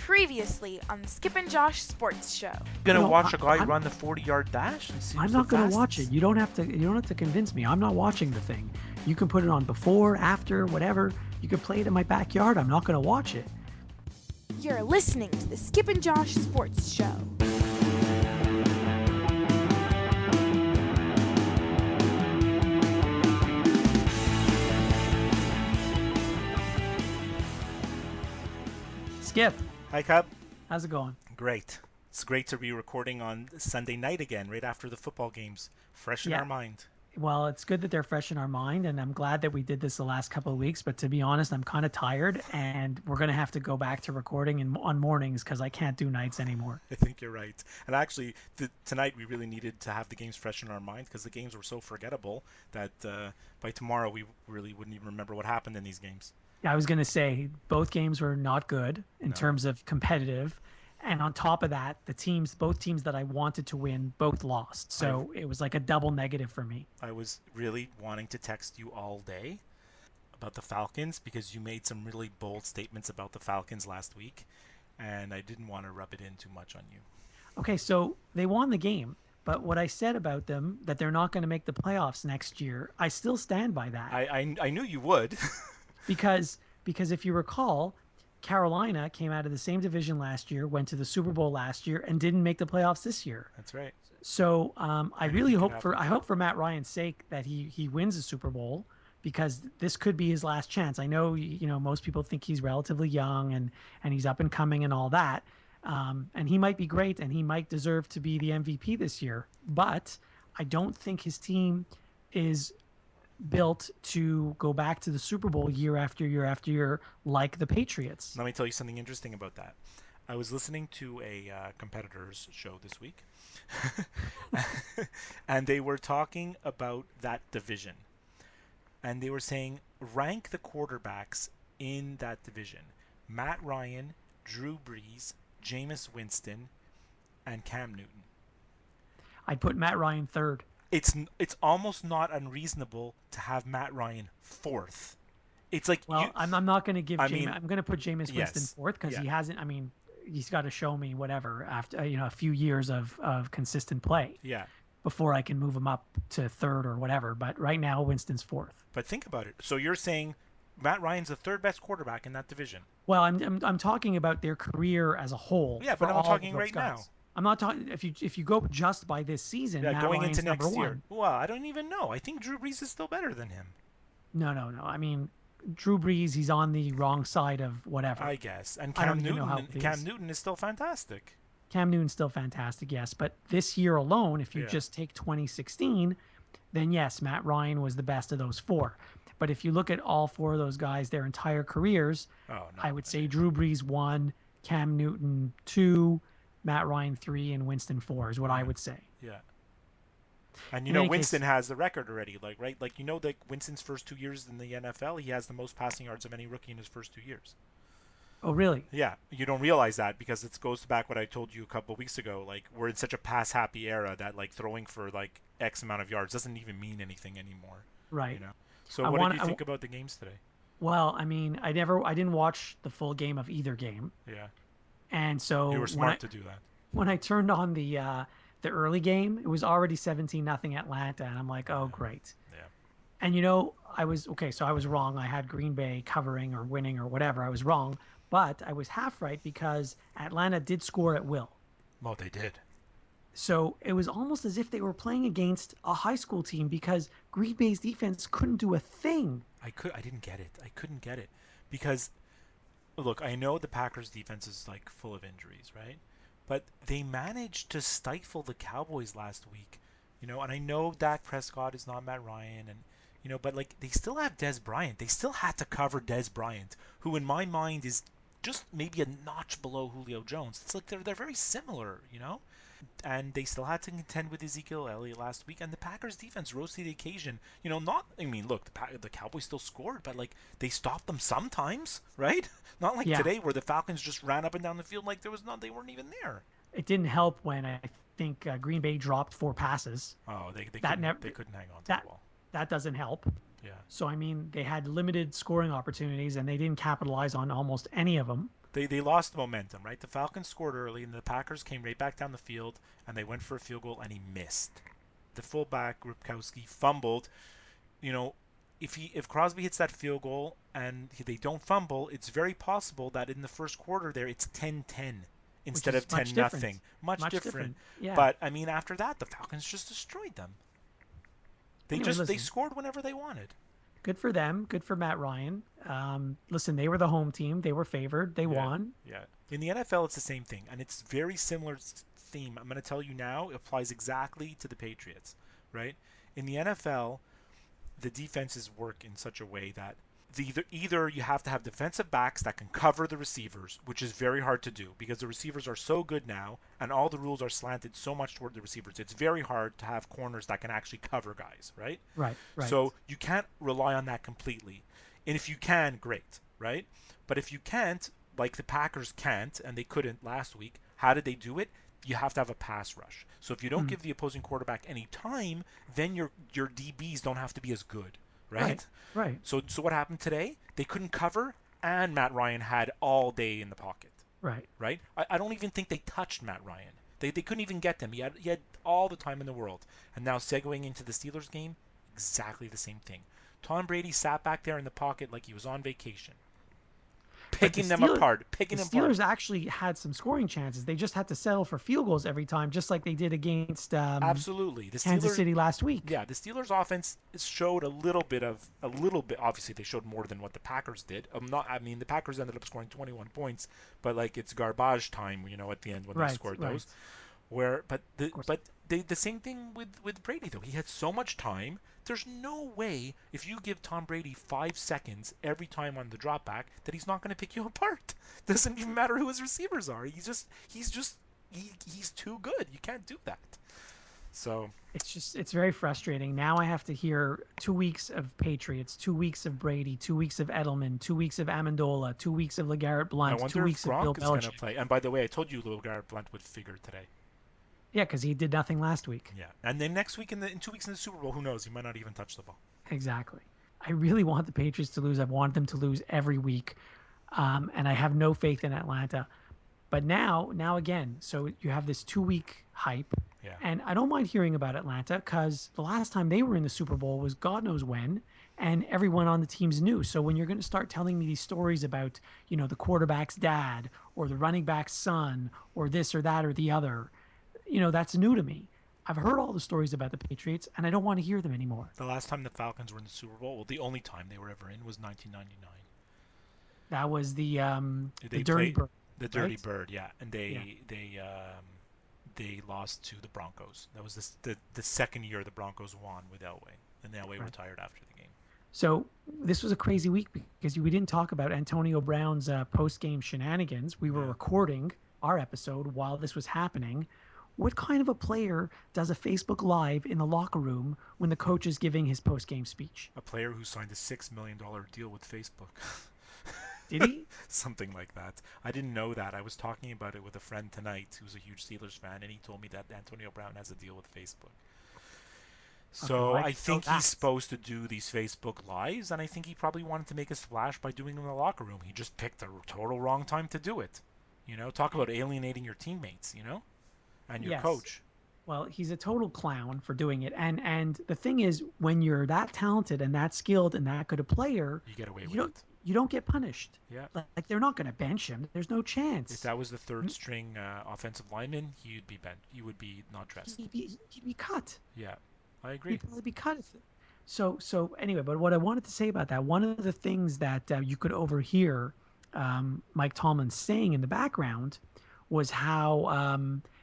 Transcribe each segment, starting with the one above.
Previously on the Skip and Josh Sports Show. Gonna watch a guy run the 40-yard dash and see I'm not going to watch it. You don't have to convince me. I'm not watching the thing. You can put it on before, after, whatever. You can play it in my backyard. I'm not going to watch it. You're listening to the Skip and Josh Sports Show. Skip, Hi, Cub. how's it going? Great. It's great to be recording on Sunday night again, right after the football games. Fresh in Yeah. our mind. Well, it's good that they're fresh in our mind, and I'm glad that we did this the last couple of weeks. But to be honest, I'm kind of tired, and we're going to have to go back to recording on mornings because I can't do nights anymore. I think you're right. And actually, tonight we really needed to have the games fresh in our mind because the games were so forgettable that by tomorrow we really wouldn't even remember what happened in these games. I was going to say both games were not good in terms of competitive. And on top of that, both teams that I wanted to win, both lost. So it was like a double negative for me. I was really wanting to text you all day about the Falcons because you made some really bold statements about the Falcons last week, and I didn't want to rub it in too much on you. Okay, so they won the game. But what I said about them, that they're not going to make the playoffs next year, I still stand by that. I knew you would. because if you recall, Carolina came out of the same division last year, went to the Super Bowl last year, and didn't make the playoffs this year. That's right. So I really hope for Matt Ryan's sake that he wins the Super Bowl, because this could be his last chance. I know most people think he's relatively young and he's up and coming and all that, and he might be great and he might deserve to be the MVP this year. But I don't think his team is built to go back to the Super Bowl year after year after year like the Patriots. Let me tell you something interesting about that. I was listening to a competitor's show this week, and they were talking about that division. And they were saying, rank the quarterbacks in that division. Matt Ryan, Drew Brees, Jameis Winston, and Cam Newton. I'd put Matt Ryan third. It's almost not unreasonable to have Matt Ryan fourth. It's like, well, I'm not going to give. I'm going to put Jameis yes, Winston fourth because he hasn't. I mean, he's got to show me whatever after a few years of consistent play. Yeah. Before I can move him up to third or whatever. But right now, Winston's fourth. But think about it. So you're saying Matt Ryan's the third best quarterback in that division? Well, I'm talking about their career as a whole. Yeah, but I'm talking right now. I'm not talking if you go just by this season. Yeah, Matt going Ryan's into next year. one. Well, I don't even know. I think Drew Brees is still better than him. No. I mean, Drew Brees, he's on the wrong side of whatever. I guess. And Cam Newton is still fantastic. Cam Newton's still fantastic, yes. But this year alone, if you just take 2016, then yes, Matt Ryan was the best of those four. But if you look at all four of those guys, their entire careers, I would say Drew Brees 1, Cam Newton 2, Matt Ryan 3, and Winston 4 is what I would say. Yeah. And Winston has the record already, right? Like Winston's first 2 years in the NFL, he has the most passing yards of any rookie in his first 2 years. Oh, really? Yeah. You don't realize that because it goes back what I told you a couple of weeks ago. Like, we're in such a pass-happy era that throwing for X amount of yards doesn't even mean anything anymore. Right. So what did you think about the games today? Well, I mean, I didn't watch the full game of either game. Yeah. And so you were smart to do that. When I turned on the early game, it was already 17-0 Atlanta, and I'm like, oh, great. Yeah. And I was wrong. I had Green Bay covering or winning or whatever. I was wrong, but I was half right because Atlanta did score at will. Well, they did. So it was almost as if they were playing against a high school team because Green Bay's defense couldn't do a thing. I didn't get it. I couldn't get it because, look, I know the Packers' defense is full of injuries, right? But they managed to stifle the Cowboys last week, and I know Dak Prescott is not Matt Ryan, and but they still have Dez Bryant. They still had to cover Dez Bryant, who in my mind is just maybe a notch below Julio Jones. It's they're very similar, And they still had to contend with Ezekiel Elliott last week, and the Packers defense rose to the occasion. Look, the Cowboys still scored, but they stopped them sometimes, right? Not today where the Falcons just ran up and down the field they weren't even there. It didn't help when I think Green Bay dropped 4 passes. Oh, they couldn't hang on to the ball. That doesn't help. Yeah. So I mean, they had limited scoring opportunities, and they didn't capitalize on almost any of them. They lost the momentum, right? The Falcons scored early, and the Packers came right back down the field, and they went for a field goal, and he missed. The fullback Ripkowski fumbled. You know, if Crosby hits that field goal and they don't fumble, it's very possible that in the first quarter there it's 10-10 instead of 10-0. Much different. Yeah. But I mean, after that, the Falcons just destroyed them. Anyway, They scored whenever they wanted. Good for them. Good for Matt Ryan. Listen, they were the home team. They were favored. They won. Yeah. In the NFL, it's the same thing, and it's very similar theme. I'm going to tell you now. It applies exactly to the Patriots, right? In the NFL, the defenses work in such a way that either you have to have defensive backs that can cover the receivers, which is very hard to do because the receivers are so good now and all the rules are slanted so much toward the receivers. It's very hard to have corners that can actually cover guys, right? Right. So you can't rely on that completely. And if you can, great, right? But if you can't, like the Packers can't, and they couldn't last week, how did they do it? You have to have a pass rush. So if you don't give the opposing quarterback any time, then your DBs don't have to be as good. Right. So what happened today? They couldn't cover, and Matt Ryan had all day in the pocket. Right. I don't even think they touched Matt Ryan. They couldn't even get him. He had all the time in the world. And now segueing into the Steelers game, exactly the same thing. Tom Brady sat back there in the pocket like he was on vacation. Picking them apart. The Steelers actually had some scoring chances. They just had to settle for field goals every time, just like they did against absolutely Kansas City last week. Yeah, the Steelers' offense showed a little bit. Obviously, they showed more than what the Packers did. The Packers ended up scoring 21 points, but like it's garbage time, at the end when they scored those. The same thing with Brady though. He had so much time. There's no way if you give Tom Brady 5 seconds every time on the drop back that he's not going to pick you apart. Doesn't even matter who his receivers are. He's too good. You can't do that. So it's very frustrating. Now I have to hear 2 weeks of Patriots, 2 weeks of Brady, 2 weeks of Edelman, 2 weeks of Amendola, 2 weeks of LeGarrette Blount, 2 weeks of Bill Belichick. Going to play. And by the way, I told you LeGarrette Blount would figure today. Yeah, because he did nothing last week. Yeah, and then next week in 2 weeks in the Super Bowl, who knows? He might not even touch the ball. Exactly. I really want the Patriots to lose. I've wanted them to lose every week, and I have no faith in Atlanta. But now again, so you have this 2 week hype, and I don't mind hearing about Atlanta because the last time they were in the Super Bowl was God knows when, and everyone on the teams knew. So when you're going to start telling me these stories about, the quarterback's dad or the running back's son or this or that or the other, that's new to me. I've heard all the stories about the Patriots, and I don't want to hear them anymore. The last time the Falcons were in the Super Bowl, the only time they were ever in was 1999. That was the Dirty Bird. The Dirty Bird, yeah, and they lost to the Broncos. That was the second year the Broncos won with Elway, and Elway retired after the game. So this was a crazy week because we didn't talk about Antonio Brown's post-game shenanigans. We were recording our episode while this was happening. What kind of a player does a Facebook Live in the locker room when the coach is giving his post-game speech? A player who signed a $6 million deal with Facebook. Did he? Something like that. I didn't know that. I was talking about it with a friend tonight who's a huge Steelers fan, and he told me that Antonio Brown has a deal with Facebook. So I think he's supposed to do these Facebook Lives, and I think he probably wanted to make a splash by doing them in the locker room. He just picked a total wrong time to do it. Talk about alienating your teammates, and your coach. Well, he's a total clown for doing it. And the thing is, when you're that talented and that skilled and that good a player, you get away with it. You don't get punished. Yeah. Like they're not going to bench him. There's no chance. If that was the third string offensive lineman, he'd be bent. He would be not dressed. He'd be cut. Yeah, I agree. He'd probably be cut. So anyway, but what I wanted to say about that, one of the things that you could overhear Mike Tomlin saying in the background was how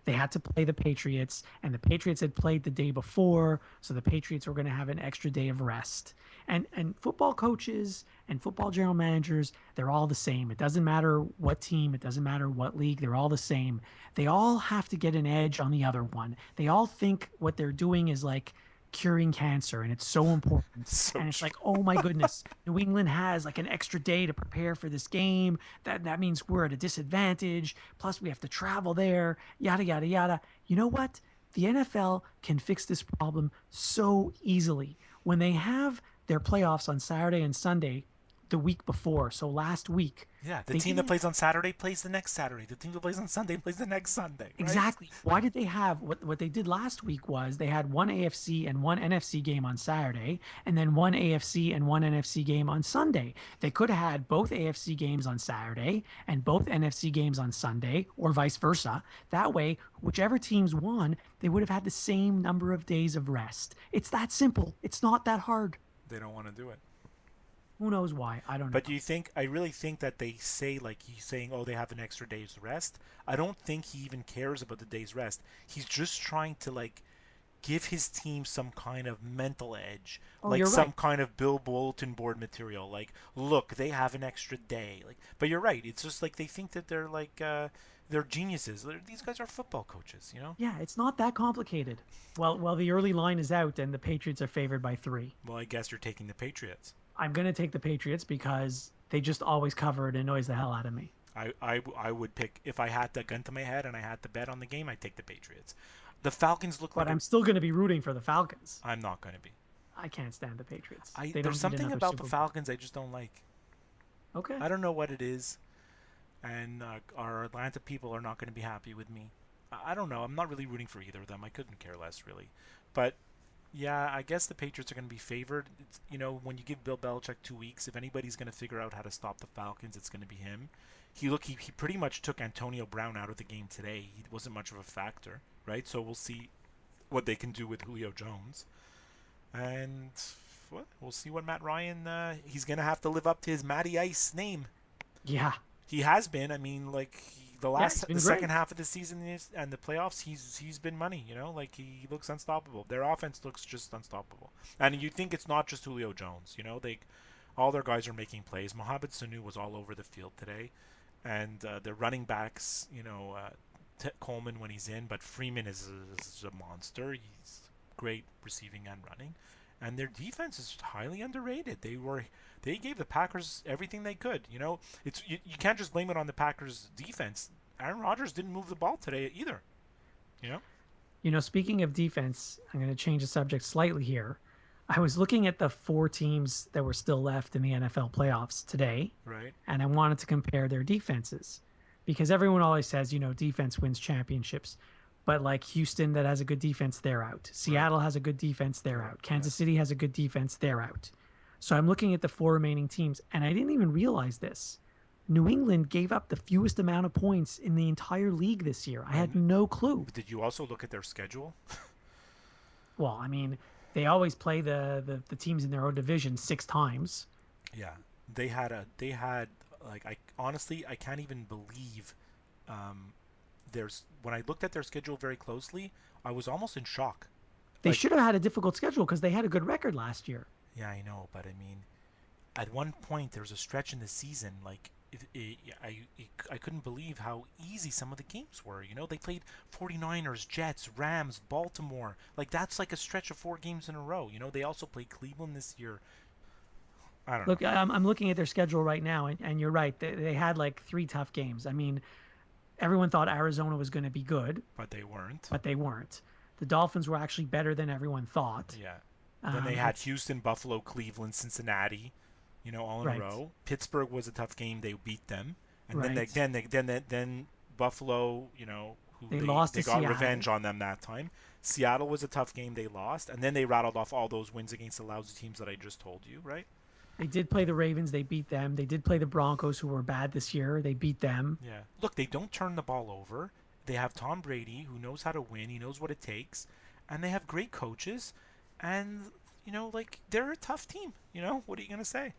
they had to play the Patriots, and the Patriots had played the day before, so the Patriots were going to have an extra day of rest. And football coaches and football general managers, they're all the same. It doesn't matter what team, it doesn't matter what league, they're all the same. They all have to get an edge on the other one. They all think what they're doing is like curing cancer, and it's so important. And it's like, oh my goodness, New England has like an extra day to prepare for this game. That means we're at a disadvantage. Plus we have to travel there, yada, yada, yada. You know what? The NFL can fix this problem so easily. When they have their playoffs on Saturday and Sunday, the week before. So last week. Yeah, the team that plays on Saturday plays the next Saturday. The team that plays on Sunday plays the next Sunday. Right? Exactly. Why did they have what they did last week was they had one AFC and one NFC game on Saturday, and then one AFC and one NFC game on Sunday. They could have had both AFC games on Saturday and both NFC games on Sunday, or vice versa. That way, whichever teams won, they would have had the same number of days of rest. It's that simple. It's not that hard. They don't want to do it. Who knows why? I don't know. But do you think, I really think that they say, like he's saying, oh, they have an extra day's rest. I don't think he even cares about the day's rest. He's just trying to, like, give his team some kind of mental edge. Like some kind of Bill bulletin board material. Like, look, they have an extra day. Like, but you're right. It's just like they think that they're like, they're geniuses. These guys are football coaches, you know? Yeah, it's not that complicated. Well, the early line is out and the Patriots are favored by 3. Well, I guess you're taking the Patriots. I'm going to take the Patriots because they just always cover it and annoys the hell out of me. I would pick, if I had the gun to my head and I had to bet on the game, I'd take the Patriots. The Falcons look like... But I'm still going to be rooting for the Falcons. I'm not going to be. I can't stand the Patriots. There's something about the Falcons I just don't like. Okay. I don't know what it is. And our Atlanta people are not going to be happy with me. I don't know. I'm not really rooting for either of them. I couldn't care less, really. But... yeah, I guess the Patriots are going to be favored. It's, you know, when you give Bill Belichick 2 weeks, if anybody's going to figure out how to stop the Falcons, it's going to be him. He pretty much took Antonio Brown out of the game today. He wasn't much of a factor, right? So we'll see what they can do with Julio Jones. And we'll see what Matt Ryan, he's going to have to live up to his Matty Ice name. Yeah. He has been. I mean, like... the second half of the season and the playoffs, he's been money, you know, like he looks unstoppable. Their offense looks just unstoppable. And you think it's not just Julio Jones, you know, all their guys are making plays. Mohamed Sanu was all over the field today, and the running backs, you know, Coleman when he's in, but Freeman is a monster. He's great receiving and running, and their defense is highly underrated. They gave the Packers everything they could. You know, you can't just blame it on the Packers defense. Aaron Rodgers didn't move the ball today either. You know? You know, speaking of defense, I'm going to change the subject slightly here. I was looking at the 4 teams that were still left in the NFL playoffs today. Right. And I wanted to compare their defenses because everyone always says, you know, defense wins championships. But like Houston that has a good defense, they're out. Seattle has a good defense, they're out. Kansas City has a good defense, they're out. So I'm looking at the 4 remaining teams, and I didn't even realize this. New England gave up the fewest amount of points in the entire league this year. I had no clue. Did you also look at their schedule? Well, I mean, they always play the teams in their own division 6 times. Yeah, they had like, I honestly can't even believe when I looked at their schedule very closely, I was almost in shock. They should have had a difficult schedule because they had a good record last year. Yeah, I know, but I mean, at one point there was a stretch in the season, like I couldn't believe how easy some of the games were. You know, they played 49ers, Jets, Rams, Baltimore. Like that's like a stretch of 4 games in a row. You know, they also played Cleveland this year. I don't know. Look, I'm looking at their schedule right now, and you're right. They had like 3 tough games. I mean, everyone thought Arizona was going to be good, but they weren't. The Dolphins were actually better than everyone thought. Yeah. Then they had Houston, Buffalo, Cleveland, Cincinnati, you know, all in a row. Pittsburgh was a tough game; they beat them, and then Buffalo, you know, they got Seattle. Revenge on them that time. Seattle was a tough game; they lost, and then they rattled off all those wins against the lousy teams that I just told you, right? They did play the Ravens; they beat them. They did play the Broncos, who were bad this year. They beat them. Yeah, look, they don't turn the ball over. They have Tom Brady, who knows how to win. He knows what it takes, and they have great coaches. And, you know, like, they're a tough team. You know, what are you going to say?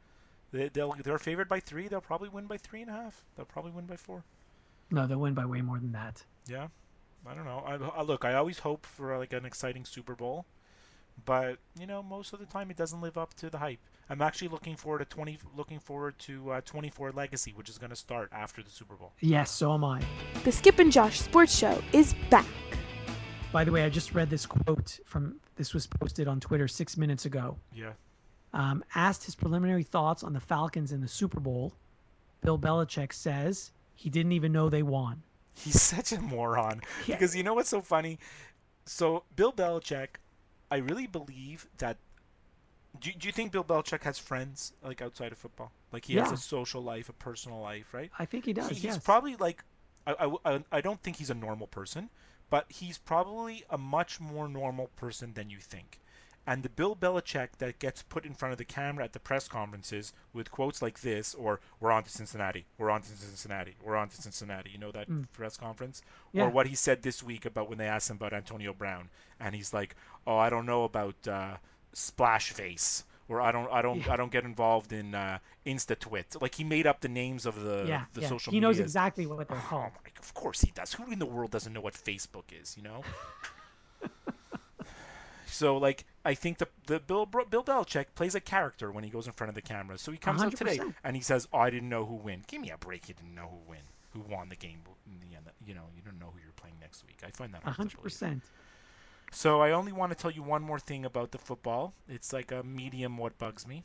They're favored by 3. They'll probably win by 3.5. They'll probably win by 4. No, they'll win by way more than that. Yeah. I don't know. Look, I always hope for, like, an exciting Super Bowl. But, you know, most of the time it doesn't live up to the hype. I'm actually looking forward to 24 Legacy, which is going to start after the Super Bowl. Yes, so am I. The Skip and Josh Sports Show is back. By the way, I just read this quote this was posted on Twitter 6 minutes ago. Yeah. Asked his preliminary thoughts on the Falcons in the Super Bowl, Bill Belichick says he didn't even know they won. He's such a moron. Yeah. Because you know what's so funny? So Bill Belichick, I really believe that Do you think Bill Belichick has friends like outside of football? Like he has Yeah, a social life, a personal life, right? I think he does. He's Yes. probably like I don't think he's a normal person, but he's probably a much more normal person than you think. And the Bill Belichick that gets put in front of the camera at the press conferences with quotes like this, or "We're on to Cincinnati, we're on to Cincinnati, we're on to Cincinnati." You know that Mm, press conference, or yeah. what he said this week about when they asked him about Antonio Brown, and he's like, "Oh, I don't know about Splash Face." Or Yeah. I don't get involved in InstaTwit. Like he made up the names of Yeah. the Yeah. social He knows medias. exactly what they're Oh called. my! Of course he does. Who in the world doesn't know what Facebook is? You know. So like I think the Bill Belichick plays a character when he goes in front of the camera. So he A comes out hundred today percent. and he says, "Oh, I didn't know who win." Give me a break. You didn't know who won the game in the end. You know, you don't know who you're playing next week. I find that A hard to hundred believe. percent. So I only want to tell you one more thing about the football. It's like a medium what bugs me.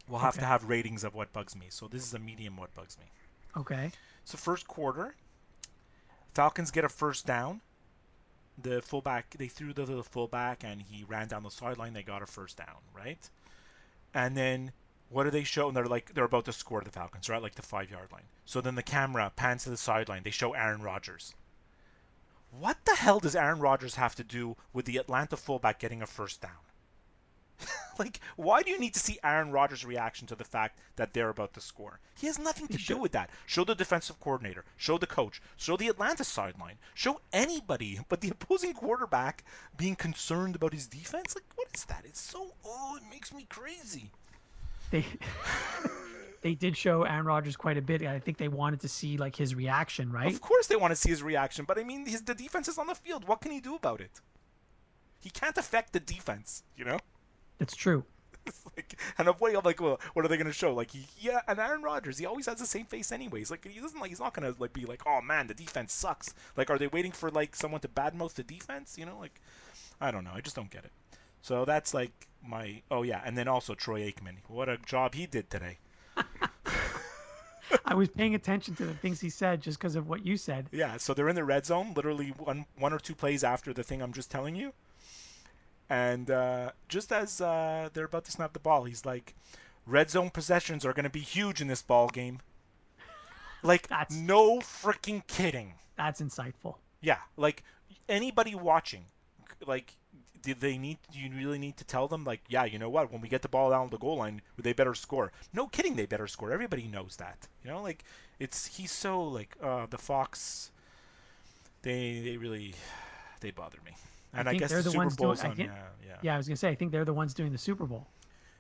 We'll have to Okay. have ratings of what bugs me. So this is a medium what bugs me. Okay. So first quarter, Falcons get a first down. The fullback they threw to the fullback and he ran down the sideline. They got a first down, right? And then what do they show? And they're about to score the Falcons, right? Like the 5 yard line. So then the camera pans to the sideline. They show Aaron Rodgers. What the hell does Aaron Rodgers have to do with the Atlanta fullback getting a first down? Like, why do you need to see Aaron Rodgers' reaction to the fact that they're about to score? He has nothing He to do should. with that. Show the defensive coordinator, show the coach, show the Atlanta sideline, show anybody, but the opposing quarterback being concerned about his defense? Like, what is that? It's so, oh, it makes me crazy. They they did show Aaron Rodgers quite a bit. I think they wanted to see like his reaction, Of right? course they want to see his reaction, but I mean, the defense is on the field. What can he do about it? He can't affect the defense, you know? It's true. It's like, and I'm like, well, what are they gonna show? Like, yeah, and Aaron Rodgers, he always has the same face, anyways. Like, he doesn't he's not gonna like be like, oh man, the defense sucks. Like, are they waiting for like someone to badmouth the defense? You know, like, I don't know, I just don't get it. So that's like my, oh yeah, and then also Troy Aikman, what a job he did today. I was paying attention to the things he said just because of what you said. Yeah, so they're in the red zone, literally one or two plays after the thing I'm just telling you, and just as they're about to snap the ball, he's like, red zone possessions are gonna be huge in this ball game. Like, That's no freaking kidding. that's insightful. Yeah, like anybody watching, like, do you really need to tell them, like, yeah, you know what? When we get the ball down the goal line, they better score. No kidding, they better score. Everybody knows that. You know, like, he's so like the Fox. They really they bother me. I And I think guess they're the the Super ones doing. Bowl's I on. think. Yeah, yeah. Yeah, I was gonna say. I think they're the ones doing the Super Bowl.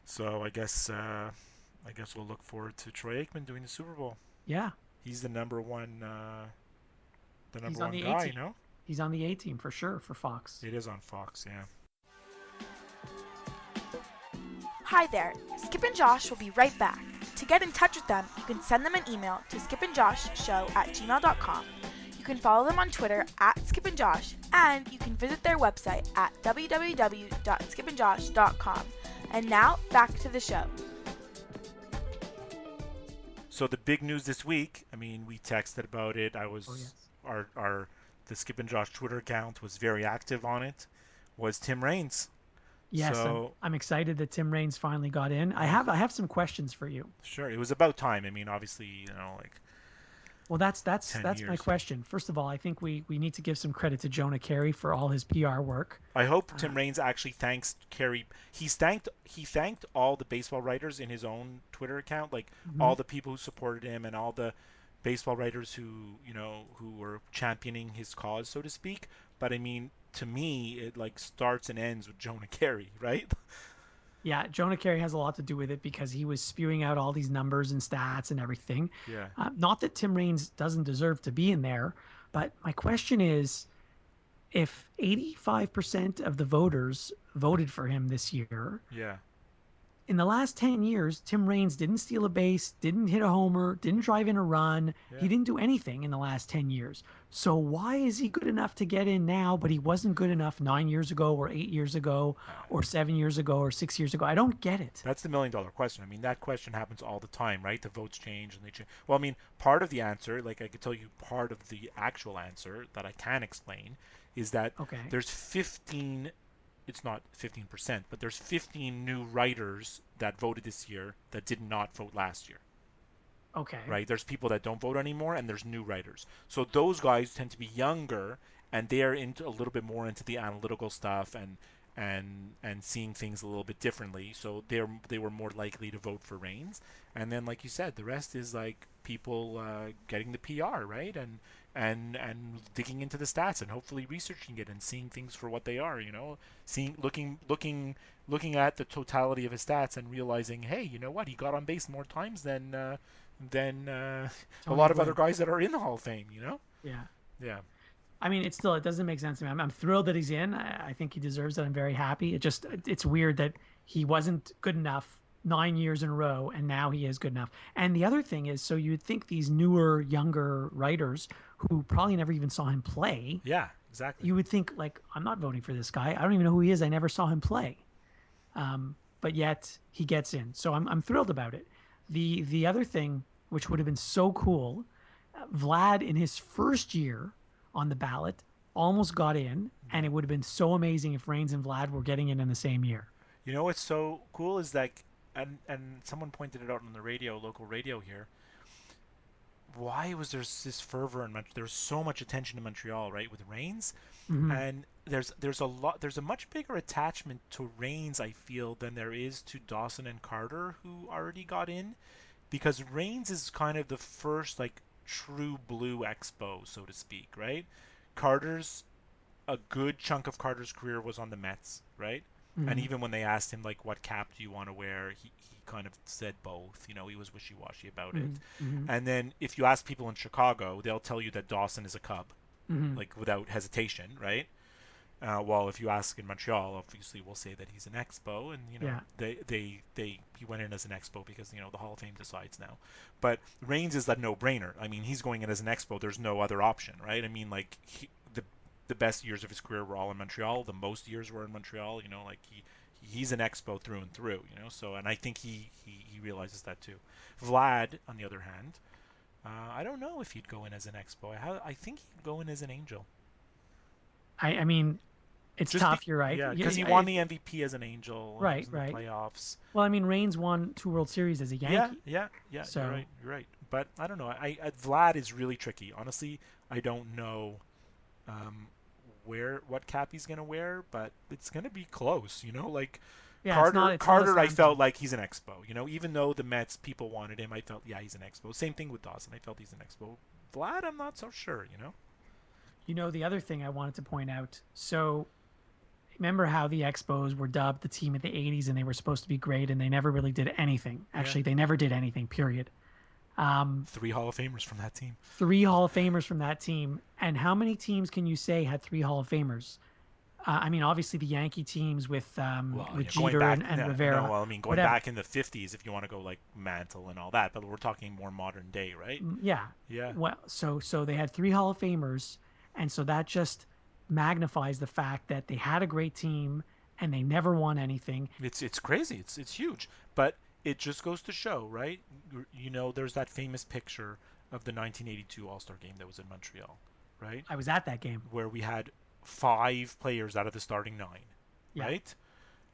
So I guess we'll look forward to Troy Aikman doing the Super Bowl. Yeah, He's the he's number on one the A guy. team. You know, He's on the A team for sure for Fox. it is on Fox. Yeah. Hi there, Skip and Josh will be right back. To get in touch with them, you can send them an email to skipandjoshshow@gmail.com. You can follow them on Twitter @skipandjosh, and you can visit their website at www.skipandjosh.com. And now, back to the show. So the big news this week, I mean, we texted about it. Oh yes. Our the Skip and Josh Twitter account was very active on it. Was Tim Raines. Yes, So I'm excited that Tim Raines finally got in. I have some questions for you. sure, it was about time. I mean, obviously, you know, like Well, that's 10 that's my years. question. First of all, I think we need to give some credit to Jonah Carey for all his PR work. I hope Tim Raines actually thanks Kerry. He thanked all the baseball writers in his own Twitter account, like all Mhm. the people who supported him and all the baseball writers who who were championing his cause, so to speak. But I mean, to me, it like starts and ends with Jonah Carey, right? Yeah, Jonah Carey has a lot to do with it because he was spewing out all these numbers and stats and everything. Yeah. Not that Tim Raines doesn't deserve to be in there, but my question is, if 85% of the voters voted for him this year, Yeah. in the last 10 years, Tim Raines didn't steal a base, didn't hit a homer, didn't drive in a run. Yeah. He didn't do anything in the last 10 years. So why is he good enough to get in now, but he wasn't good enough 9 years ago or 8 years ago or 7 years ago or 6 years ago? I don't get it. That's the $1 million question. I mean, that question happens all the time, right? The votes change and they change. Well, I mean, part of the answer, like I could tell you part of the actual answer that I can explain, is that Okay. there's 15 it's not 15%, but there's 15 new writers that voted this year that did not vote last year. Okay. Right? There's people that don't vote anymore, and there's new writers. So those guys tend to be younger, and they're into a little bit more into the analytical stuff and seeing things a little bit differently. So they were more likely to vote for Reigns. And then, like you said, the rest is like people getting the PR, right? And digging into the stats and hopefully researching it and seeing things for what they are. Seeing looking at the totality of his stats and realizing, hey, you know what? He got on base more times than a lot of other guys that are in the Hall of Fame. Yeah. Yeah. I mean, it doesn't make sense to me. I'm thrilled that he's in. I think he deserves it. I'm very happy. It's weird that he wasn't good enough 9 years in a row, and now he is good enough. And the other thing is, so you'd think these newer, younger writers who probably never even saw him play. Yeah, exactly. You would think, like, I'm not voting for this guy. I don't even know who he is. I never saw him play. But yet he gets in. So I'm thrilled about it. The other thing, which would have been so cool, Vlad in his first year on the ballot almost got in, and it would have been so amazing if Reigns and Vlad were getting in the same year. You know what's so cool is that, and someone pointed it out on the radio, local radio here. Why was there this fervor in Montreal? There was so much attention to Montreal, right, with Reigns, and there's a much bigger attachment to Reigns, I feel, than there is to Dawson and Carter, who already got in, because Reigns is kind of the first like true blue expo, so to speak, right? A good chunk of Carter's career was on the Mets, right? And even when they asked him like what cap do you want to wear, he kind of said both. He was wishy-washy about it. And then if you ask people in Chicago, they'll tell you that Dawson is a Cub, like without hesitation, right? While if you ask in Montreal, obviously we'll say that he's an Expo, and he went in as an Expo because the Hall of Fame decides now. But Reigns is that no-brainer. I mean, he's going in as an Expo. There's no other option, right? I mean, like the best years of his career were all in Montreal. The most years were in Montreal. Like he's an Expo through and through. So, and I think he realizes that too. Vlad, on the other hand, I don't know if he'd go in as an Expo. I think he'd go in as an Angel. I mean, it's tough. You're right. Yeah, because he won the MVP as an Angel. Right, in the playoffs. Well, I mean, Reigns won 2 World Series as a Yankee. Yeah. So, you're right. But I don't know. Vlad is really tricky. Honestly, I don't know what cap he's gonna wear, but it's gonna be close. Like Carter, I felt like he's an Expo. Even though the Mets people wanted him, I felt he's an Expo. Same thing with Dawson. I felt he's an Expo. Vlad, I'm not so sure. The other thing I wanted to point out. So, remember how the Expos were dubbed the team of the 80s, and they were supposed to be great, and they never really did anything. Actually, they never did anything, period. 3 Hall of Famers from that team. 3 Hall of Famers from that team. And how many teams can you say had 3 Hall of Famers? I mean, obviously the Yankee teams with Jeter and Rivera. No, well, I mean, going back in the 50s, if you want to go like Mantle and all that, but we're talking more modern day, right? Yeah. Well, so they had 3 Hall of Famers, and so that just magnifies the fact that they had a great team and they never won anything. It's crazy. It's huge, but it just goes to show, right? There's that famous picture of the 1982 All-Star game that was in Montreal, right? I was at that game. Where we had 5 players out of the starting 9, right?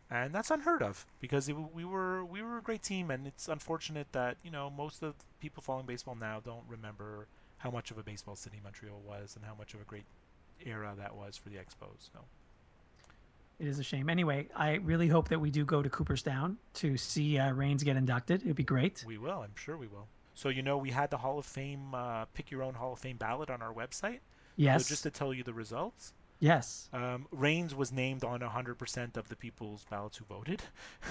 And that's unheard of because we were a great team, and it's unfortunate that most of the people following baseball now don't remember how much of a baseball city Montreal was and how much of a great era that was for the Expos. So. It is a shame. Anyway, I really hope that we do go to Cooperstown to see Reigns get inducted. It'd be great. We will. I'm sure we will. So, we had the Hall of Fame, pick your own Hall of Fame ballot on our website. Yes. So just to tell you the results. Yes. Reigns was named on 100% of the people's ballots who voted.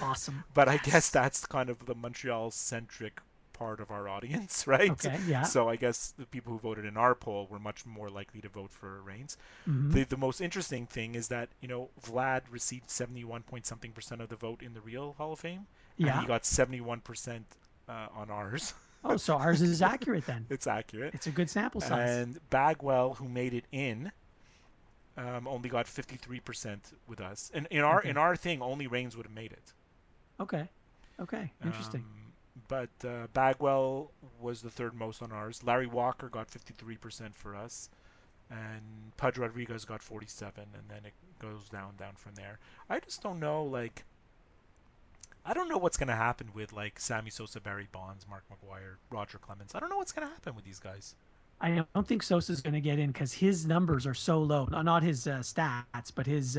Awesome. But I guess that's kind of the Montreal-centric part of our audience, right? Okay, yeah. So I guess the people who voted in our poll were much more likely to vote for Reigns. The most interesting thing is that, Vlad received 71-point-something% of the vote in the real Hall of Fame. Yeah. And he got 71% on ours. Oh, so ours is accurate then. It's accurate. It's a good sample size. And Bagwell, who made it in, only got 53% with us. And in our thing, only Reigns would have made it. Okay. Interesting. But Bagwell was the 3rd most on ours. Larry Walker got 53% for us. and Pudge Rodriguez got 47, and then it goes down from there. I just don't know, like, I don't know what's going to happen with, like, Sammy Sosa, Barry Bonds, Mark McGwire, Roger Clemens. I don't know what's going to happen with these guys. I don't think Sosa's going to get in because his numbers are so low. Not his stats, but his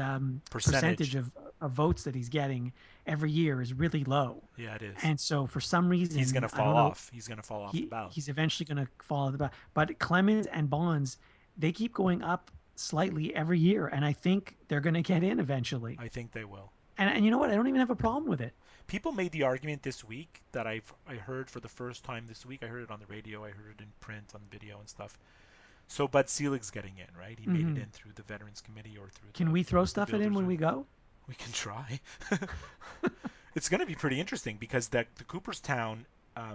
percentage of votes that he's getting every year is really low. Yeah, it is. And so for some reason, he's going to fall off. He's going to fall off the ballot. He's eventually going to fall off the ballot. But Clemens and Bonds, they keep going up slightly every year, and I think they're going to get in eventually. I think they will. And you know what? I don't even have a problem with it. People made the argument this week that I heard for the first time this week. I heard it on the radio. I heard it in print, on video and stuff. So Bud Selig's getting in, right? He made it in through the Veterans Committee or through. Can we throw stuff in when we go? We can try. It's going to be pretty interesting because the Cooperstown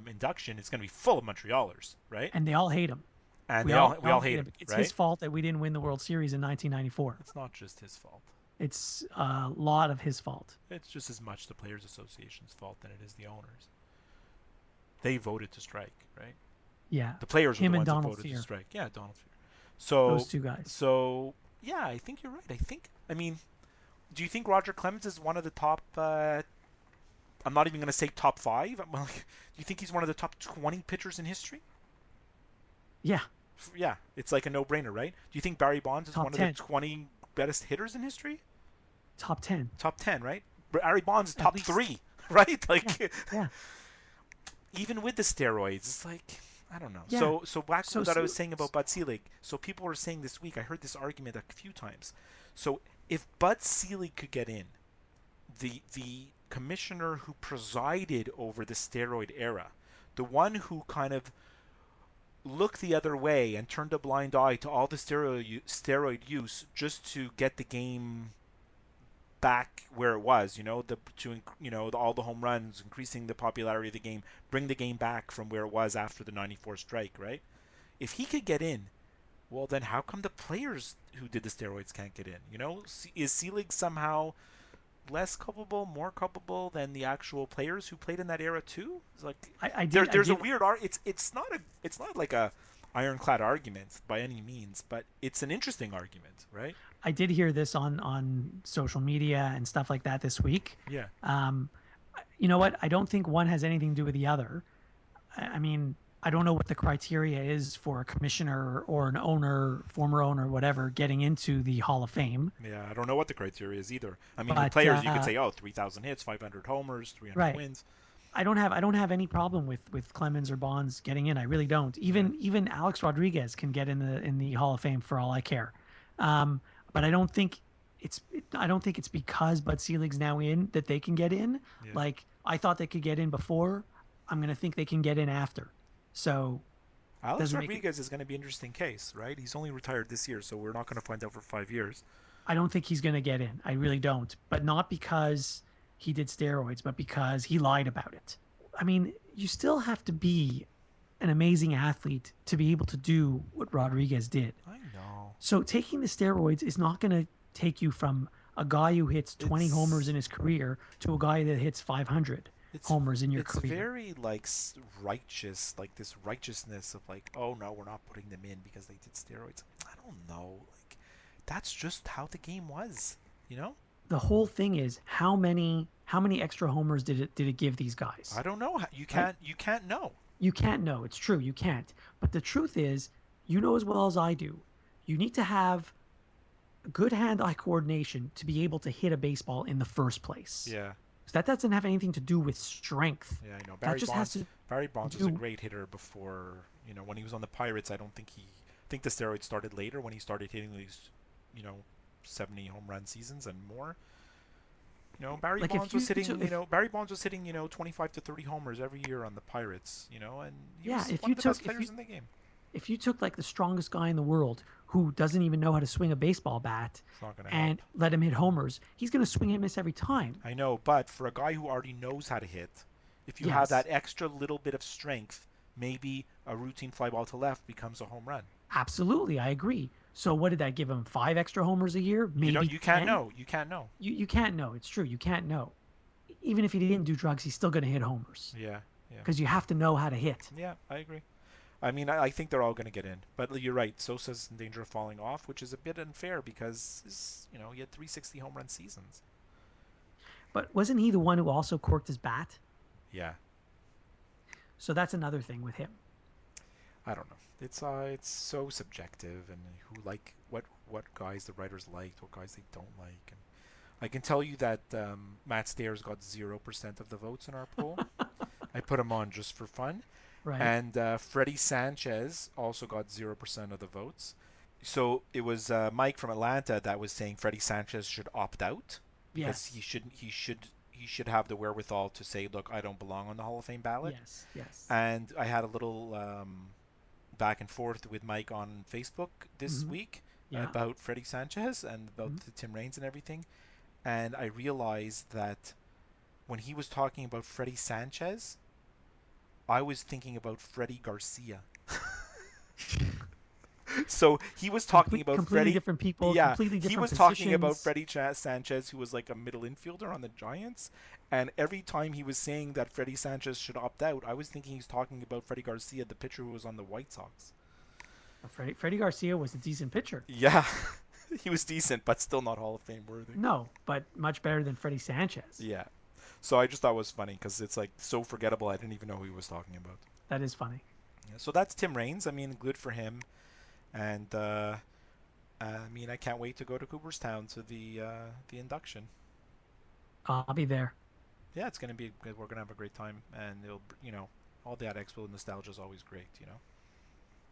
induction is going to be full of Montrealers, right? And they all hate him. And we all hate him. It's right? his fault that we didn't win the World Series in 1994. It's not just his fault. It's a lot of his fault. It's just as much the Players Association's fault than it is the owners. They voted to strike, right? Yeah. The players were the ones that Donald voted Fear. to strike. Yeah, Donald Fear. So those two guys. So yeah, I think you're right. I mean, do you think Roger Clemens is one of the top? I'm not even going to say top 5. Do you think he's one of the top 20 pitchers in history? Yeah. Yeah, it's like a no-brainer, right? Do you think Barry Bonds is Top one 10. of the 20 best hitters in history? Top 10. Top 10, right? Barry Bonds is At top least. 3, right? Like, Yeah. even with the steroids, it's like, I don't know. Yeah. So back to what I was saying about Bud Selig. So people were saying this week, I heard this argument a few times. So if Bud Selig could get in, the commissioner who presided over the steroid era, the one who kind of looked the other way and turned a blind eye to all the steroid use just to get the game back where it was, all the home runs, increasing the popularity of the game, bring the game back from where it was after the 94 strike, right? If he could get in, well, then how come the players who did the steroids can't get in? Is Selig somehow less culpable, more culpable than the actual players who played in that era too? It's like there's a weird it's not like a ironclad argument by any means, but it's an interesting argument, right? I did hear this on social media and stuff like that this week. Yeah. You know what? I don't think one has anything to do with the other. I mean, I don't know what the criteria is for a commissioner or an owner, former owner, whatever, getting into the Hall of Fame. Yeah, I don't know what the criteria is either. I mean, But, with players, you could say, 3,000 hits, 500 homers, 300 Right. wins. I don't have any problem with Clemens or Bonds getting in. I really don't. Even Alex Rodriguez can get in the Hall of Fame for all I care. But I don't think it's because Bud Selig's now in that they can get in. Yeah. Like I thought they could get in before. I'm gonna think they can get in after. So Alex doesn't make Rodriguez is going to be an interesting case, right? He's only retired this year, so we're not going to find out for 5 years. I don't think he's gonna get in. I really don't. But not because he did steroids, but because he lied about it. I mean, you still have to be an amazing athlete to be able to do what Rodriguez did. I know. So taking the steroids is not going to take you from a guy who hits 20 homers in his career to a guy that hits 500 homers in your career. It's very like righteous, like this righteousness of like, oh no, we're not putting them in because they did steroids. I don't know. Like, that's just how the game was, The whole thing is how many extra homers did it give these guys? I don't know. You can't know. You can't know. It's true. You can't. But the truth is, you know as well as I do, you need to have good hand-eye coordination to be able to hit a baseball in the first place. Yeah. So that doesn't have anything to do with strength. Yeah, I know. Barry Bonds was a great hitter before, when he was on the Pirates. I think the steroids started later when he started hitting these, 70 home run seasons and more. Barry Bonds was hitting 25 to 30 homers every year on the Pirates, and he was one of the best players in the game. If you took like the strongest guy in the world who doesn't even know how to swing a baseball bat and let him hit homers, he's going to swing and miss every time. I know, but for a guy who already knows how to hit, if you have that extra little bit of strength, maybe a routine fly ball to left becomes a home run. Absolutely, I agree. So what did that give him? 5 extra homers a year? Maybe you can't know. You can't know. You can't know. It's true. You can't know. Even if he didn't do drugs, he's still going to hit homers. Yeah. Because you have to know how to hit. Yeah, I agree. I mean, I think they're all going to get in. But you're right. Sosa's in danger of falling off, which is a bit unfair because, he had 360 home run seasons. But wasn't he the one who also corked his bat? Yeah. So that's another thing with him. I don't know. It's so subjective, and what guys the writers liked, what guys they don't like. And I can tell you that Matt Stairs got 0% of the votes in our poll. I put him on just for fun. Right. And Freddie Sanchez also got 0% of the votes. So it was Mike from Atlanta that was saying Freddie Sanchez should opt out because he should have the wherewithal to say, look, I don't belong on the Hall of Fame ballot. Yes. And I had a little back and forth with Mike on Facebook this week about Freddie Sanchez and about the Tim Raines and everything. And I realized that when he was talking about Freddie Sanchez, I was thinking about Freddie Garcia. So he was talking about completely Freddie. Different people. Yeah, completely different he was positions. talking about Freddie Sanchez, who was like a middle infielder on the Giants. And every time he was saying that Freddie Sanchez should opt out, I was thinking he's talking about Freddie Garcia, the pitcher who was on the White Sox. Freddie Garcia was a decent pitcher. Yeah, he was decent, but still not Hall of Fame worthy. No, but much better than Freddie Sanchez. Yeah. So I just thought it was funny because it's like so forgettable. I didn't even know who he was talking about. That is funny. Yeah, so that's Tim Raines. I mean, good for him. And I mean, I can't wait to go to Cooperstown to the induction. I'll be there. Yeah, it's gonna be good. We're gonna have a great time, and it'll, all that Expo nostalgia is always great.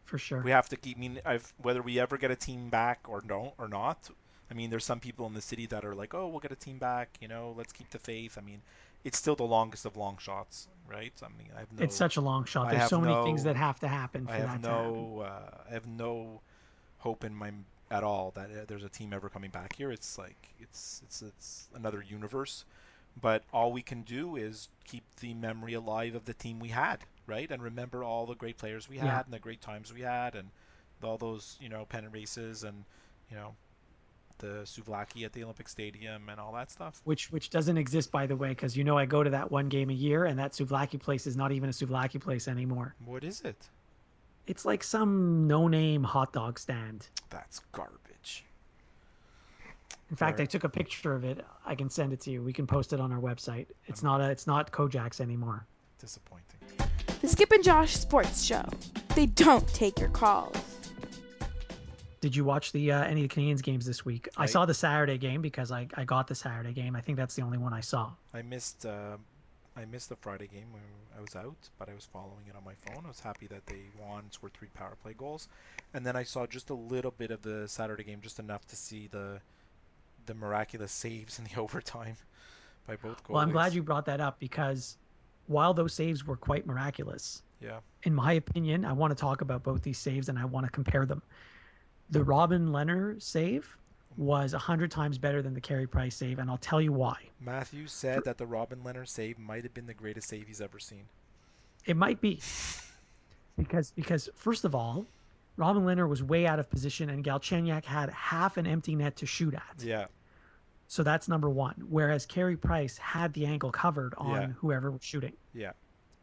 For sure. We have to keep. I mean, whether we ever get a team back or not. I mean, there's some people in the city that are like, oh, we'll get a team back. Let's keep the faith. I mean, it's still the longest of long shots, right? I mean, it's such a long shot. There's so many things that have to happen for that to happen. I have no hope in my at all that there's a team ever coming back here. It's like it's another universe. But all we can do is keep the memory alive of the team we had, right? And remember all the great players we had and the great times we had and all those, pennant races and, the souvlaki at the Olympic Stadium and all that stuff. Which doesn't exist, by the way, because I go to that one game a year, and that souvlaki place is not even a souvlaki place anymore. What is it? It's like some no-name hot dog stand. That's garbage. In fact, I took a picture of it. I can send it to you. We can post it on our website. It's not Kojak's anymore. Disappointing. The Skip and Josh Sports Show. They don't take your calls. Did you watch any of the Canadiens games this week? I saw the Saturday game because I got the Saturday game. I think that's the only one I saw. I missed the Friday game when I was out, but I was following it on my phone. I was happy that they won, scored 3 power play goals. And then I saw just a little bit of the Saturday game, just enough to see the miraculous saves in the overtime by both goalies. Well, I'm glad you brought that up because while those saves were quite miraculous, in my opinion, I want to talk about both these saves and I want to compare them. The Robin Lehner save was 100 times better than the Carey Price save, and I'll tell you why. Matthew said that the Robin Lehner save might have been the greatest save he's ever seen. It might be. Because first of all, Robin Lehner was way out of position, and Galchenyuk had half an empty net to shoot at. Yeah. So that's number one. Whereas Carey Price had the angle covered on whoever was shooting. Yeah.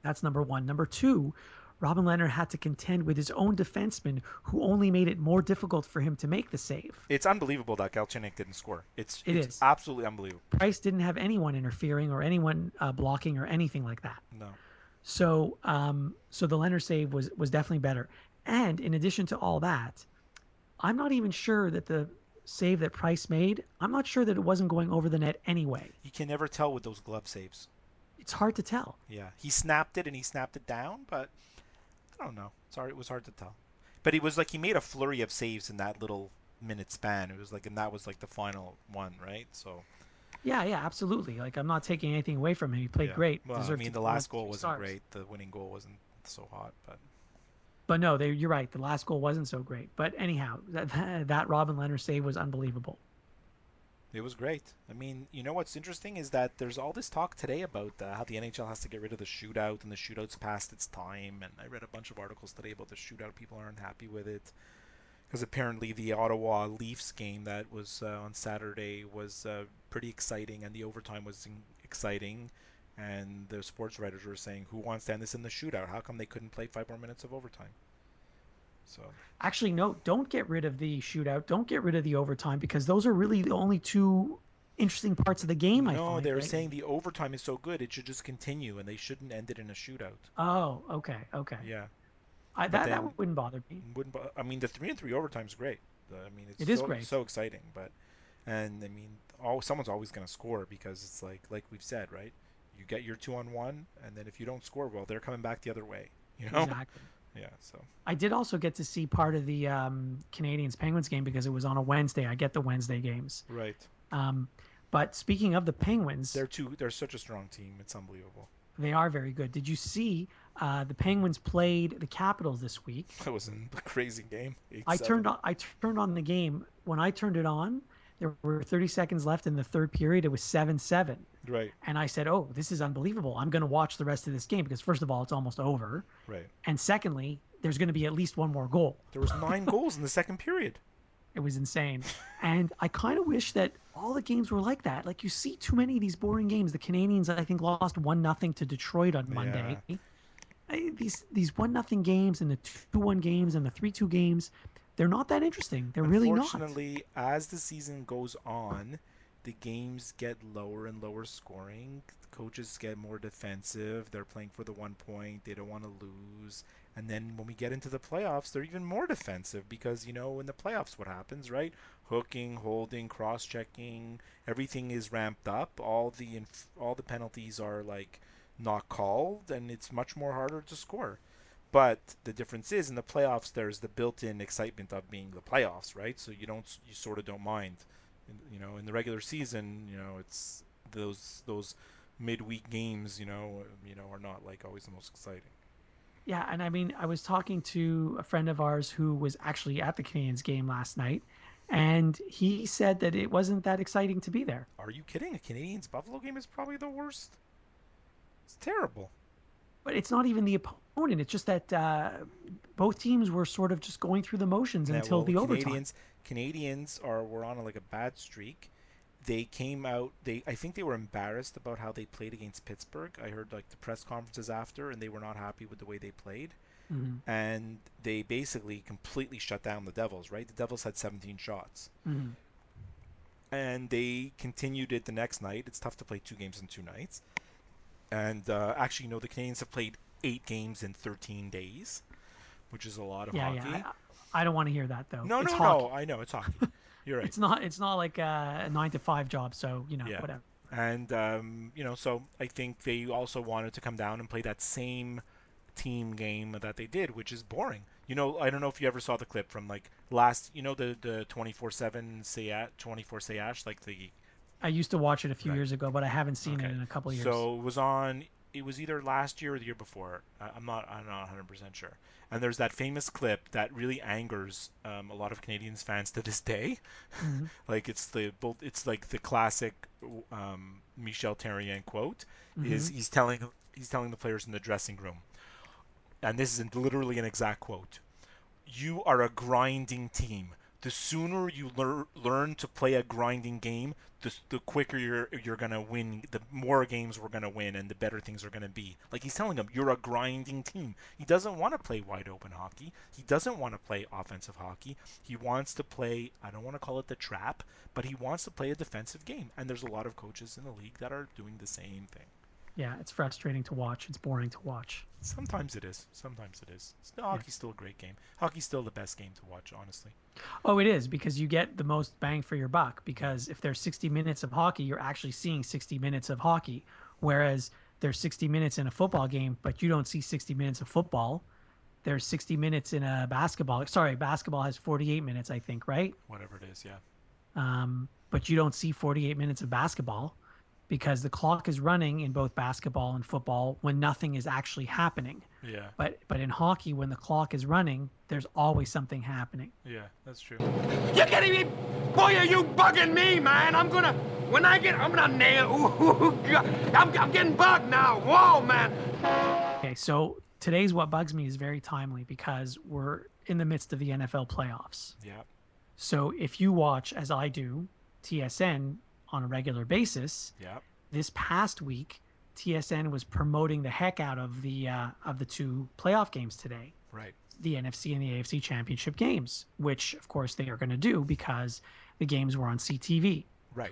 That's number one. Number two, Robin Lehner had to contend with his own defenseman, who only made it more difficult for him to make the save. It's unbelievable that Galchenyuk didn't score. It's absolutely unbelievable. Price didn't have anyone interfering or anyone blocking or anything like that. No. So the Lehner save was definitely better. And in addition to all that, I'm not even sure that the save that Price made, I'm not sure that it wasn't going over the net anyway. You can never tell with those glove saves. It's hard to tell. Yeah. He snapped it and he snapped it down, but I don't know. Sorry, it was hard to tell. But he made a flurry of saves in that little minute span. It was like, and that was like the final one, right? So. Yeah, absolutely. Like, I'm not taking anything away from him. He played great. Well, I mean, the last goal wasn't great. The winning goal wasn't so hot, But no, you're right. The last goal wasn't so great. But anyhow, that Robin Lehner save was unbelievable. It was great. I mean, what's interesting is that there's all this talk today about how the NHL has to get rid of the shootout, and the shootout's past its time. And I read a bunch of articles today about the shootout. People aren't happy with it because apparently the Ottawa Leafs game that was on Saturday was pretty exciting, and the overtime was exciting. And the sports writers were saying, who wants to end this in the shootout? How come they couldn't play 5 more minutes of overtime? So Actually, no, don't get rid of the shootout. Don't get rid of the overtime because those are really the only two interesting parts of the game, I no, find, they were right? saying the overtime is so good it should just continue and they shouldn't end it in a shootout. Oh, okay, okay. Yeah, but That then wouldn't bother me. I mean, the 3-3 overtime is great. I mean, it's It is so great. so exciting. But and I mean, someone's always going to score because it's like we've said, right? You get your 2-on-1, and then if you don't score, well, they're coming back the other way. You know? Exactly. Yeah. So I did also get to see part of the Canadians Penguins game because it was on a Wednesday. I get the Wednesday games. right, Um, but speaking of the Penguins, they're such a strong team. It's unbelievable. they are very good. Did you see the Penguins played the Capitals this week? That was a crazy game. 8-7. I turned on the game. When I turned it on, there were 30 seconds left in the third period. It was 7-7. Right. And I said, "Oh, this is unbelievable. I'm going to watch the rest of this game because first of all, it's almost over, Right. and secondly, there's going to be at least one more goal." There was 9 goals in the second period. It was insane. And I kind of wish that all the games were like that. Like you see too many of these boring games. The Canadians, I think, lost 1-0 to Detroit on Monday. These 1-0 games and the 2-1 games and the 3-2 games, they're not that interesting. They're really not. Unfortunately, as the season goes on, the games get lower and lower scoring. Coaches get more defensive. They're playing for the 1 point. They don't want to lose. And then when we get into the playoffs, they're even more defensive because, in the playoffs, what happens, right? Hooking, holding, cross-checking, everything is ramped up. All the penalties are like not called, and it's much more harder to score. But the difference is in the playoffs, there's the built-in excitement of being the playoffs, right? So you sort of don't mind. In the regular season, it's those midweek games, are not like always the most exciting. Yeah, and I mean, I was talking to a friend of ours who was actually at the Canadians game last night, and he said that it wasn't that exciting to be there. Are you kidding? A Canadians Buffalo game is probably the worst. It's terrible. But it's not even the opponent. It's just that both teams were sort of just going through the motions Yeah, until well, the overtime. Canadians were on like a bad streak. They came out. I think they were embarrassed about how they played against Pittsburgh. I heard like the press conferences after, and they were not happy with the way they played. Hmm. And they basically completely shut down the Devils. Right, the Devils had 17 shots, Hmm. and they continued it the next night. It's tough to play 2 games in 2 nights. And actually, the Canadians have played 8 games in 13 days, which is a lot of Yeah, hockey. yeah. I don't want to hear that though. No, It's no, hockey. no. I know it's hockey. You're right. It's not like a 9 to 5 job. So Yeah. whatever. And so I think they also wanted to come down and play that same team game that they did, which is boring. I don't know if you ever saw the clip from like last, the 24/7 Sayat 24 Sayash, like the I used to watch it a few Right. years ago, but I haven't seen it Okay. in a couple of years. So it was on. It was either last year or the year before. I'm not 100% sure. And there's that famous clip that really angers a lot of Canadians fans to this day. Hmm. Like it's like the classic Michel Therrien quote is Hmm. he's telling the players in the dressing room, and this is literally an exact quote. You are a grinding team. The sooner you learn to play a grinding game, the quicker you're gonna win. The more games we're gonna win, and the better things are gonna be. Like he's telling them, you're a grinding team. He doesn't want to play wide open hockey. He doesn't want to play offensive hockey. He wants to play. I don't want to call it the trap, but he wants to play a defensive game. And there's a lot of coaches in the league that are doing the same thing. Yeah, it's frustrating to watch. It's boring to watch. Sometimes it is. Sometimes it is. Hockey's still a great game. Hockey's still the best game to watch, honestly. Oh, it is because you get the most bang for your buck. Because if there's 60 minutes of hockey, you're actually seeing 60 minutes of hockey. Whereas there's 60 minutes in a football game, but you don't see 60 minutes of football. There's 60 minutes in a basketball. Sorry, basketball has 48 minutes, I think, right? Whatever it is, yeah. But you don't see 48 minutes of basketball because the clock is running in both basketball and football when nothing is actually happening. Yeah. But in hockey, when the clock is running, there's always something happening. Yeah, that's true. You're kidding me? Boy, are you bugging me, man. I'm gonna nail. Ooh, God. I'm getting bugged now. Whoa, man. Okay, so today's What Bugs Me is very timely because we're in the midst of the NFL playoffs. Yeah. So if you watch, as I do, TSN on a regular basis, Yeah. this past week, TSN was promoting the heck out of the two playoff games today. Right. the NFC and the AFC championship games, which of course they are going to do because the games were on CTV. Right.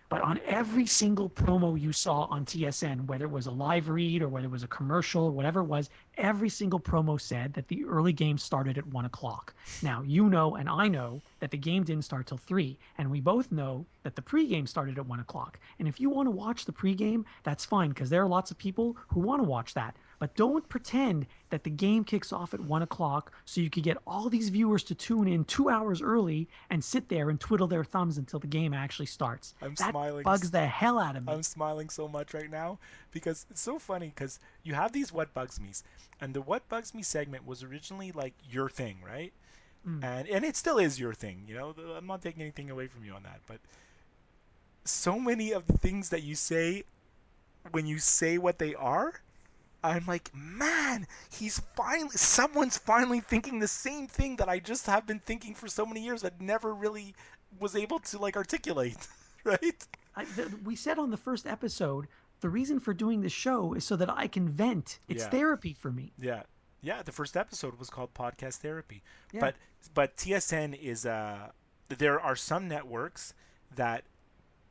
But on every single promo you saw on TSN, whether it was a live read or whether it was a commercial, whatever it was, every single promo said that the early game started at 1 o'clock. Now, you know and I know that the game didn't start till 3, and we both know that the pregame started at 1 o'clock. And if you want to watch the pregame, that's fine, because there are lots of people who want to watch that. But don't pretend that the game kicks off at 1 o'clock so you could get all these viewers to tune in 2 hours early and sit there and twiddle their thumbs until the game actually starts. That smiling. Bugs the hell out of me. I'm smiling so much right now because it's so funny because you have these What Bugs Me's, and the What Bugs Me segment was originally like your thing, right? And it still is your thing, you know. I'm not taking anything away from you on that, but so many of the things that you say when you say what they are, I'm like, man, someone's finally thinking the same thing that I just have been thinking for so many years that never really was able to like articulate, right? We said on the first episode, the reason for doing this show is so that I can vent. It's therapy for me. Yeah. Yeah, the first episode was called Podcast Therapy. Yeah. But TSN is there are some networks that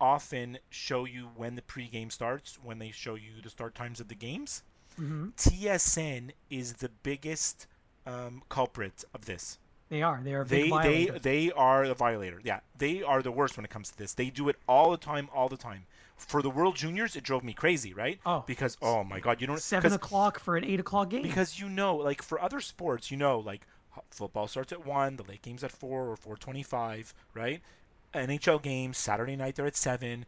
often show you when the pregame starts, when they show you the start times of the games. Mm-hmm. TSN is the biggest culprit of this. They are a big violator. They are the violator. Yeah, they are the worst when it comes to this. They do it all the time. For the World Juniors, it drove me crazy, right? Oh. Because, oh my God, you don't... 7 o'clock for an 8 o'clock game. Because you know, like for other sports, you know, like football starts at 1, the late game's at 4 or 4:25, right? NHL games, Saturday night they're at 7,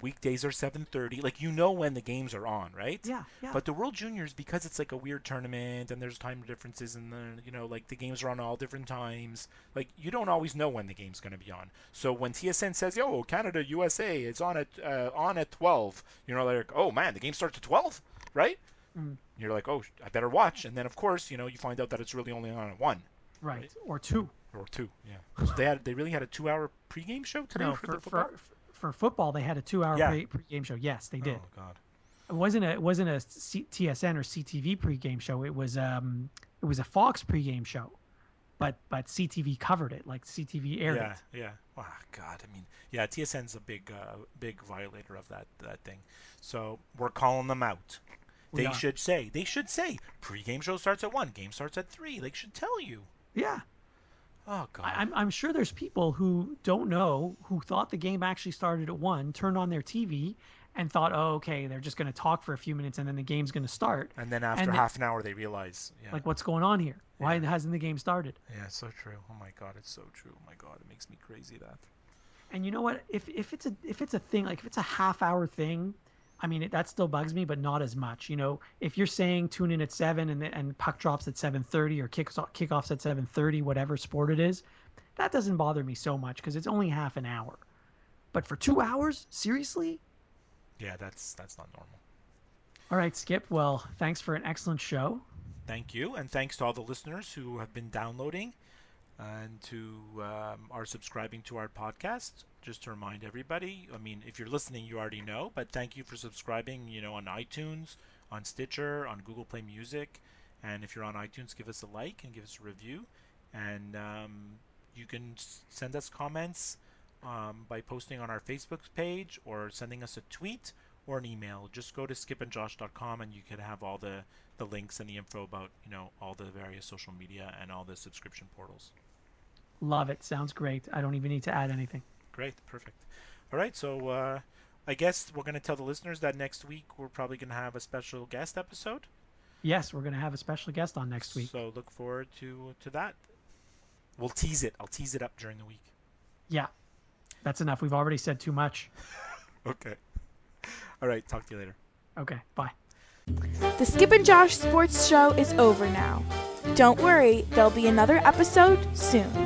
weekdays are 7:30. Like, you know when the games are on, right? Yeah. But the World Juniors, because it's like a weird tournament and there's time differences and you know, like the games are on all different times, like you don't always know when the game's going to be on. So when TSN says, yo, Canada, USA, it's on at 12, you know, like, oh man, the game starts at 12, right? You're like, oh, I better watch. And then, of course, you know, you find out that it's really only on at 1. Right. Or 2. Or 2, yeah. So they really had a 2-hour pregame show today No, for the football? for football, they had a 2-hour pregame show. Yes, they did. Oh, God. It wasn't a TSN or CTV pregame show. It was a Fox pregame show, but CTV covered it. Like CTV aired it. Yeah. Oh, God. I mean, yeah, TSN's a big violator of that thing. So we're calling them out. They should say pregame show starts at 1, game starts at 3. They should tell you. Yeah. Oh, God. I'm sure there's people who don't know, who thought the game actually started at 1, turned on their TV, and thought, oh, okay, they're just going to talk for a few minutes, and then the game's going to start. And then after half an hour, they realize, like, what's going on here? Why hasn't the game started? Yeah, it's so true. Oh, my God, it's so true. Oh, my God, it makes me crazy, that. And you know what? If it's a thing, like if it's a half-hour thing, I mean, that still bugs me, but not as much. You know, if you're saying tune in at 7 and puck drops at 7:30 or kickoffs at 7:30, whatever sport it is, that doesn't bother me so much because it's only half an hour. But for 2 hours, seriously? Yeah, that's not normal. All right, Skip. Well, thanks for an excellent show. Thank you, and thanks to all the listeners who have been downloading and to are subscribing to our podcast. Just to remind everybody, I mean, if you're listening, you already know, but thank you for subscribing, you know, on iTunes, on Stitcher, on Google Play Music, and if you're on iTunes, give us a like and give us a review, and you can send us comments by posting on our Facebook page or sending us a tweet or an email. Just go to skipandjosh.com and you can have all the links and the info about, you know, all the various social media and all the subscription portals. Love it. Sounds great. I don't even need to add anything. Great. Perfect. All right. So I guess we're going to tell the listeners that next week we're probably going to have a special guest episode. Yes, we're going to have a special guest on next week. So look forward to that. We'll tease it. I'll tease it up during the week. Yeah. That's enough. We've already said too much. Okay. All right. Talk to you later. Okay. Bye. The Skip and Josh Sports Show is over now. Don't worry, there'll be another episode soon.